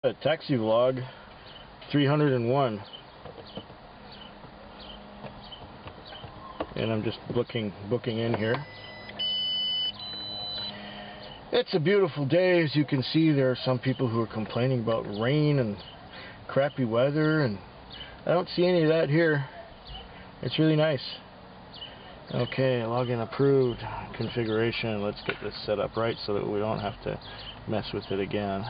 A taxi vlog 301, and I'm just booking in here. It's a beautiful day. As you can see, there are some people who are complaining about rain and crappy weather, and I don't see any of that here. It's really nice. Okay, login approved, configuration. Let's get this set up right so that we don't have to mess with it again.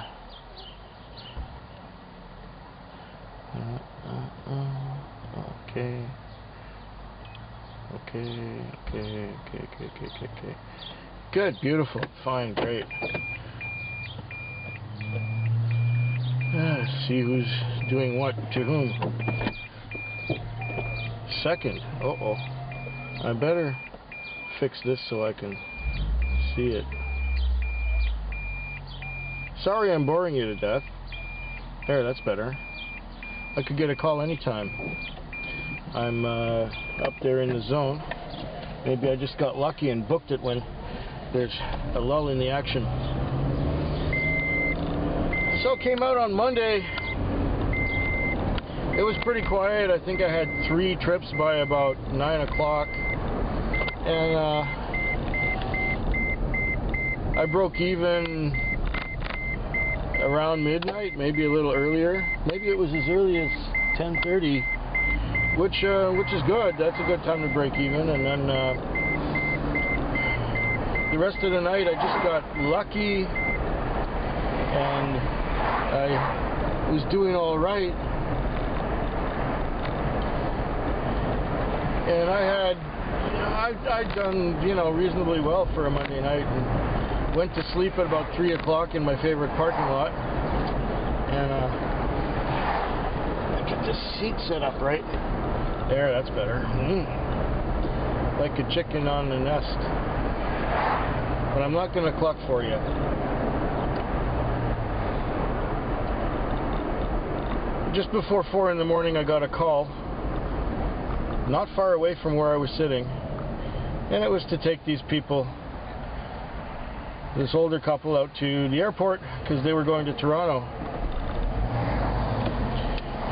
Okay. Good, beautiful, fine, great. Let's see who's doing what to whom. Second. Uh-oh. I better fix this so I can see it. Sorry I'm boring you to death. There, that's better. I could get a call anytime. I'm up there in the zone. Maybe I just got lucky and booked it when there's a lull in the action. So came out on Monday. It was pretty quiet. I think I had 3 trips by about 9 o'clock. And I broke even around midnight, maybe a little earlier. Maybe it was as early as 10:30, which is good. That's a good time to break even. And then the rest of the night I just got lucky, and I was doing all right. And I'd done, reasonably well for a Monday night, and went to sleep at about 3 o'clock in my favorite parking lot. And get this seat set up right. There, that's better. Like a chicken on the nest. But I'm not going to cluck for you. Just before 4 in the morning I got a call, not far away from where I was sitting, and it was to take these people, this older couple, out to the airport because they were going to Toronto.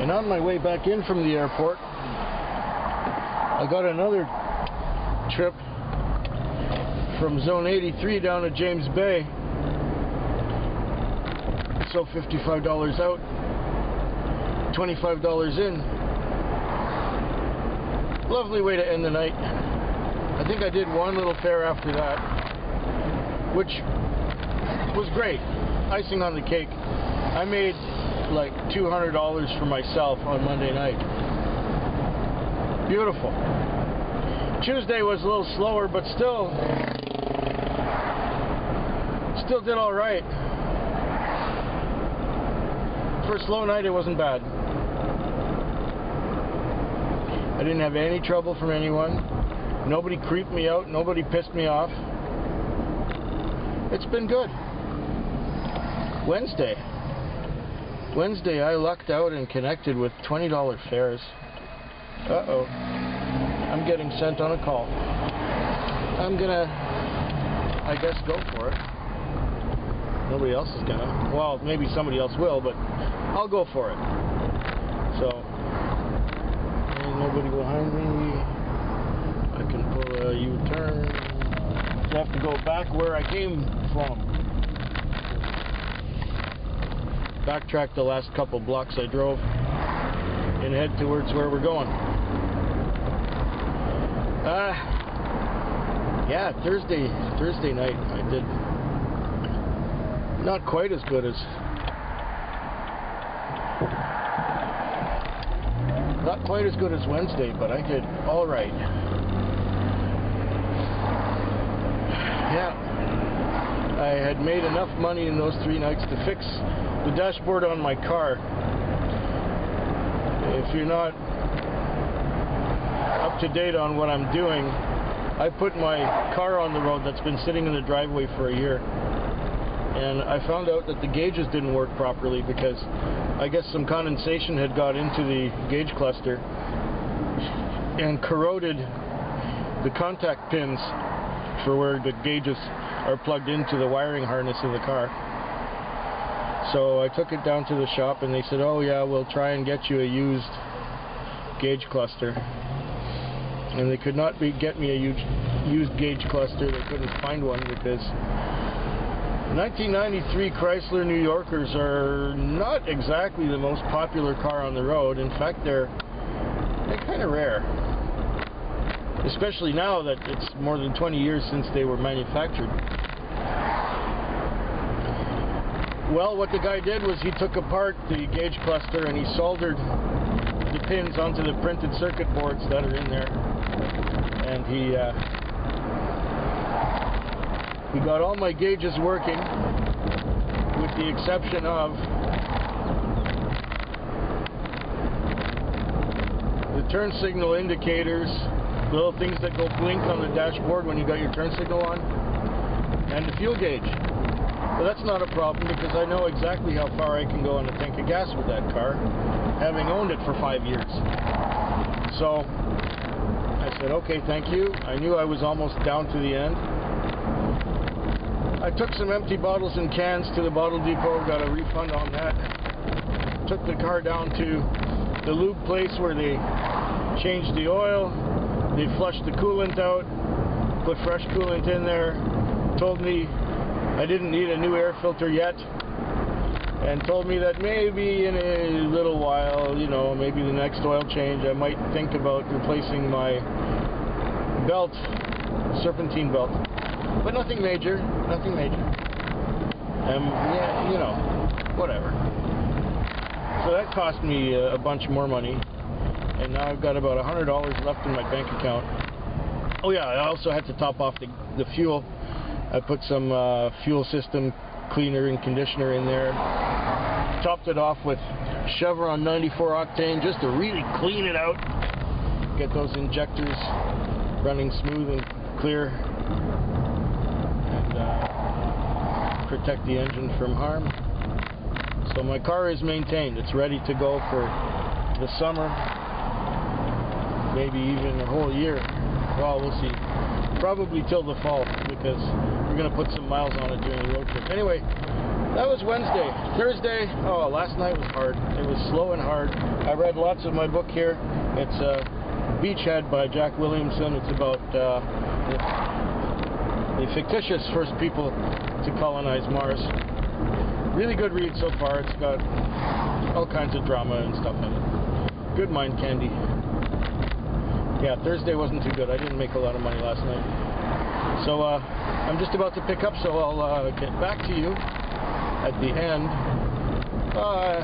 And on my way back in from the airport, I got another trip from Zone 83 down to James Bay. So $55 out, $25 in. Lovely way to end the night. I think I did one little fare after that, which was great. Icing on the cake. I made like $200 for myself on Monday night. Beautiful. Tuesday was a little slower, but still did all right. For a slow night, it wasn't bad. I didn't have any trouble from anyone. Nobody creeped me out. Nobody pissed me off. It's been good. Wednesday, I lucked out and connected with $20 fares. Uh-oh. I'm getting sent on a call. I'm gonna, I guess, go for it. Nobody else is gonna. Well, maybe somebody else will, but I'll go for it. So, ain't nobody behind me. I can pull a U-turn. I have to go back where I came from. Backtrack the last couple blocks I drove and head towards where we're going. Yeah, Thursday night I did not quite as good as Wednesday, but I did all right. Yeah, I had made enough money in those 3 nights to fix the dashboard on my car. If you're not up to date on what I'm doing, I put my car on the road that's been sitting in the driveway for a year, and I found out that the gauges didn't work properly because I guess some condensation had got into the gauge cluster and corroded the contact pins for where the gauges are plugged into the wiring harness of the car. So I took it down to the shop and they said, oh yeah, we'll try and get you a used gauge cluster. And they could not get me a used gauge cluster. They couldn't find one because 1993 Chrysler New Yorkers are not exactly the most popular car on the road. In fact, they're kind of rare. Especially now that it's more than 20 years since they were manufactured. Well, what the guy did was he took apart the gauge cluster and he soldered the pins onto the printed circuit boards that are in there. And he got all my gauges working, with the exception of the turn signal indicators, little things that go blink on the dashboard when you got your turn signal on, and the fuel gauge. But that's not a problem because I know exactly how far I can go on a tank of gas with that car, having owned it for 5 years. So I said, okay, thank you. I knew I was almost down to the end. I took some empty bottles and cans to the bottle depot, got a refund on that. Took the car down to the lube place where they changed the oil. They flushed the coolant out, put fresh coolant in there, told me I didn't need a new air filter yet, and told me that maybe in a little while, you know, maybe the next oil change, I might think about replacing my belt, serpentine belt. But nothing major, nothing major. Yeah, you know, whatever. So that cost me a bunch more money, and now I've got about $100 left in my bank account. Oh yeah, I also had to top off the fuel. I put some fuel system cleaner and conditioner in there. Topped it off with Chevron 94 octane just to really clean it out. Get those injectors running smooth and clear. And protect the engine from harm. So my car is maintained. It's ready to go for the summer. Maybe even a whole year. Well, we'll see. Probably till the fall, because we're going to put some miles on it during the road trip. Anyway, that was Wednesday. Thursday, oh, last night was hard. It was slow and hard. I read lots of my book here. It's Beachhead by Jack Williamson. It's about the fictitious first people to colonize Mars. Really good read so far. It's got all kinds of drama and stuff in it. Good mind candy. Yeah, Thursday wasn't too good. I didn't make a lot of money last night. So I'm just about to pick up, so I'll get back to you at the end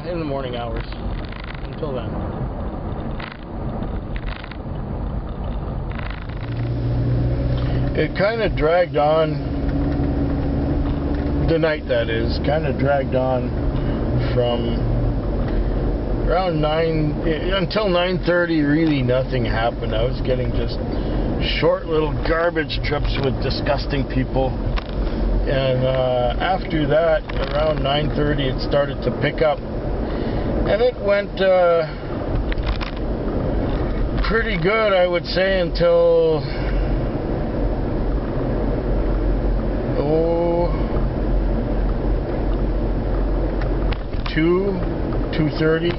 in the morning hours. Until then. It kind of dragged on, the night that is, kind of dragged on from around 9 until 9:30. Really nothing happened. I was getting just short little garbage trips with disgusting people, and after that, around 9:30, it started to pick up, and it went pretty good, I would say, until 2:30.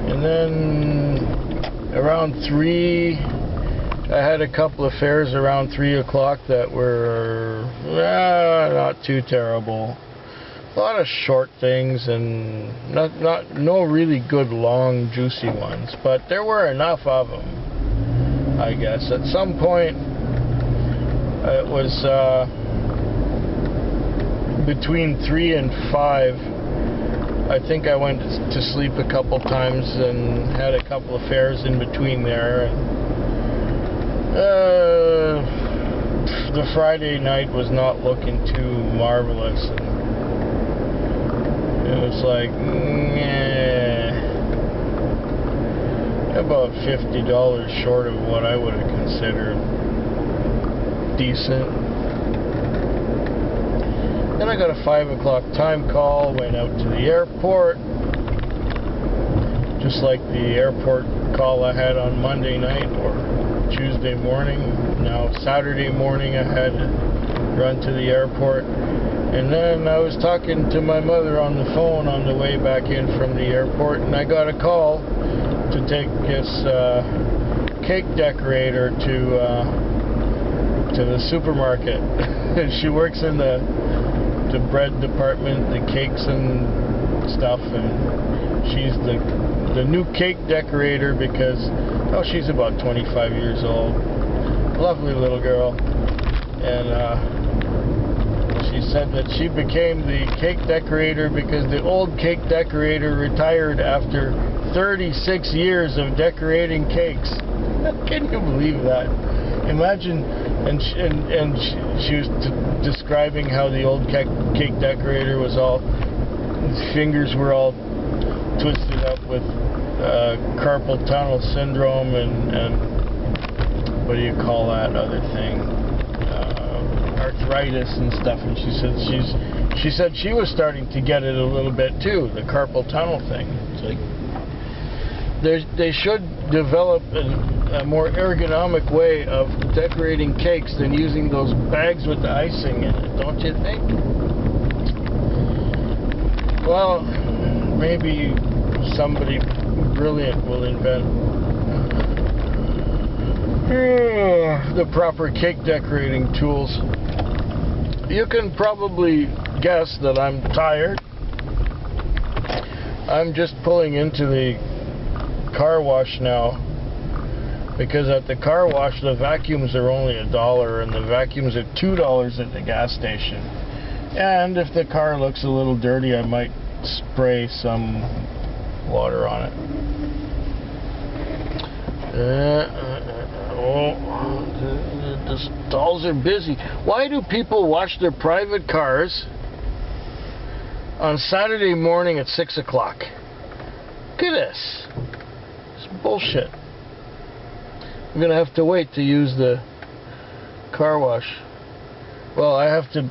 And then around 3, I had a couple of fares around 3 o'clock that were not too terrible. A lot of short things and no really good long juicy ones, but there were enough of them, I guess. At some point it was between 3 and 5. I think I went to sleep a couple times and had a couple of fares in between there. The Friday night was not looking too marvelous. It was like, about $50 short of what I would have considered decent. Then I got a 5 o'clock time call, went out to the airport, just like the airport call I had on Monday night or Tuesday morning. Now Saturday morning I had to run to the airport, And then I was talking to my mother on the phone on the way back in from the airport, and I got a call to take this cake decorator to the supermarket. She works in the bread department, the cakes and stuff, and she's the new cake decorator because she's about 25 years old. Lovely little girl. And she said that she became the cake decorator because the old cake decorator retired after 36 years of decorating cakes. Can you believe that? Imagine, and she was describing how the old cake decorator was all, his fingers were all twisted up with carpal tunnel syndrome and what do you call that other thing? Arthritis and stuff. And she said she was starting to get it a little bit too, the carpal tunnel thing. It's like they should develop a more ergonomic way of decorating cakes than using those bags with the icing in it, don't you think? Well, maybe somebody brilliant will invent the proper cake decorating tools. You can probably guess that I'm tired. I'm just pulling into the car wash now because at the car wash the vacuums are only $1 and the vacuums are $2 at the gas station. And if the car looks a little dirty, I might spray some water on it. The stalls are busy. Why do people wash their private cars on Saturday morning at 6 o'clock? Look at this. It's bullshit. I'm going to have to wait to use the car wash. Well, I have to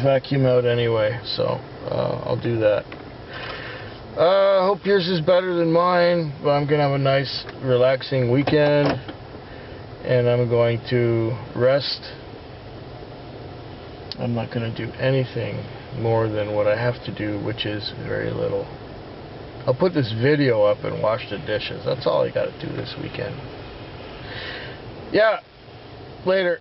vacuum out anyway, so I'll do that. I hope yours is better than mine. But I'm going to have a nice, relaxing weekend. And I'm going to rest. I'm not going to do anything more than what I have to do, which is very little. I'll put this video up and wash the dishes. That's all I got to do this weekend. Yeah, later.